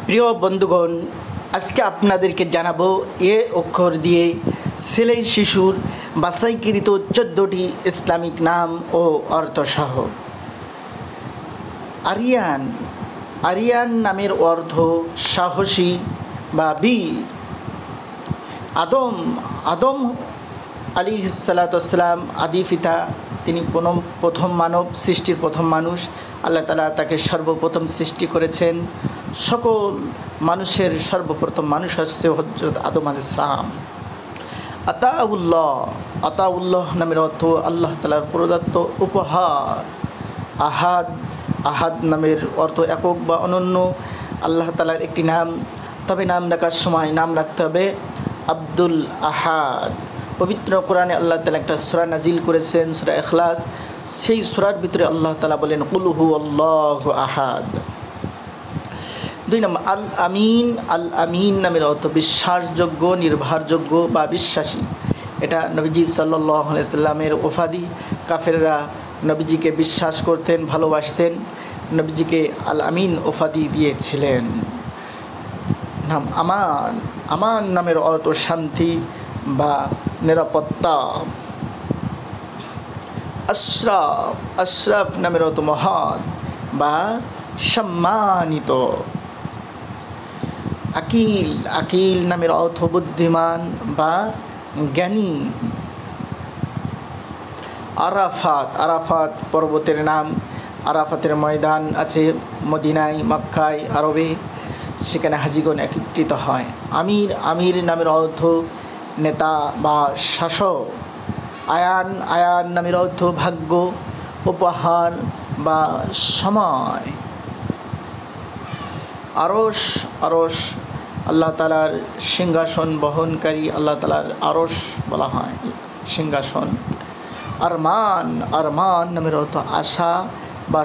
প্রিয় বন্ধুগণ, আজকে আপনাদেরকে জানাবো এ অক্ষর দিয়ে ছেলে শিশুর বাছাইকৃত 14টি ইসলামিক নাম ও অর্থসহ। আরিয়ান। আরিয়ান নামের অর্থ সাহসী বা বীর। আদম। আদম আলাইহিসসালাম আদি পিতা, তিনি প্রথম মানব, সৃষ্টির প্রথম মানুষ। আল্লাহ তাআলা তাকে সর্বপ্রথম সৃষ্টি করেছেন। সকল মানুষের সর্বপ্রথম মানুষ হচ্ছে হযরত আদম আলাইহিস সালাম। আতাউল্লাহ। আতাউল্লাহ নামের অর্থ আল্লাহ তাআলার প্রদত্ত উপহার। আহাদ। আহাদ নামের অর্থ একক বা অনন্য, আল্লাহ তাআলার একটি নাম। তবে নাম রাখার সময় নাম রাখতে হবে আব্দুল আহাদ। পবিত্র কোরআনে আল্লাহ তাআলা একটা সূরা নাজিল করেছেন, সূরা ইখলাস। সেই সূরার ভিতরে আল্লাহ তাআলা বলেন কুল হুয়াল্লাহু আহাদ। 2 নম্বর আল আমিন। আল আমিন নামের অর্থ বিশ্বাসযোগ্য, নির্ভরযোগ্য বা বিশ্বাসী। এটা নবীজি সাল্লাল্লাহু আলাইহি সাল্লামের উপাধি। কাফেররা নবীজিকে বিশ্বাস করতেন, ভালোবাসতেন, নবীজিকে আল আমিন উপাধি দিয়েছিলেন। নাম আমান। আমান নামের অর্থ শান্তি বা নিরাপত্তা। আশরাফ। আশরাফ নামের অর্থ মহান বা সম্মানিত। আকিল। আকিল নামের অর্থ বুদ্ধিমান বা জ্ঞানী। আরাফাত। আরাফাত পর্বতের নাম। আরাফাতের ময়দান আছে মদিনায়, মক্কায়, আরবে। সেখানে হাজিগণ একত্রিত হয়। আমির। আমির নামের অর্থ নেতা বা শাসক। আয়ান। আয়ান নামের অর্থ ভাগ্য, উপহার বা সময়। আরশ। আরশ আল্লাহ তাআলার সিংহাসন বহনকারী, আল্লাহ তাআলার আরশ বলা হয় সিংহাসন। আরমান। আরমান নামের অর্থ আশা বা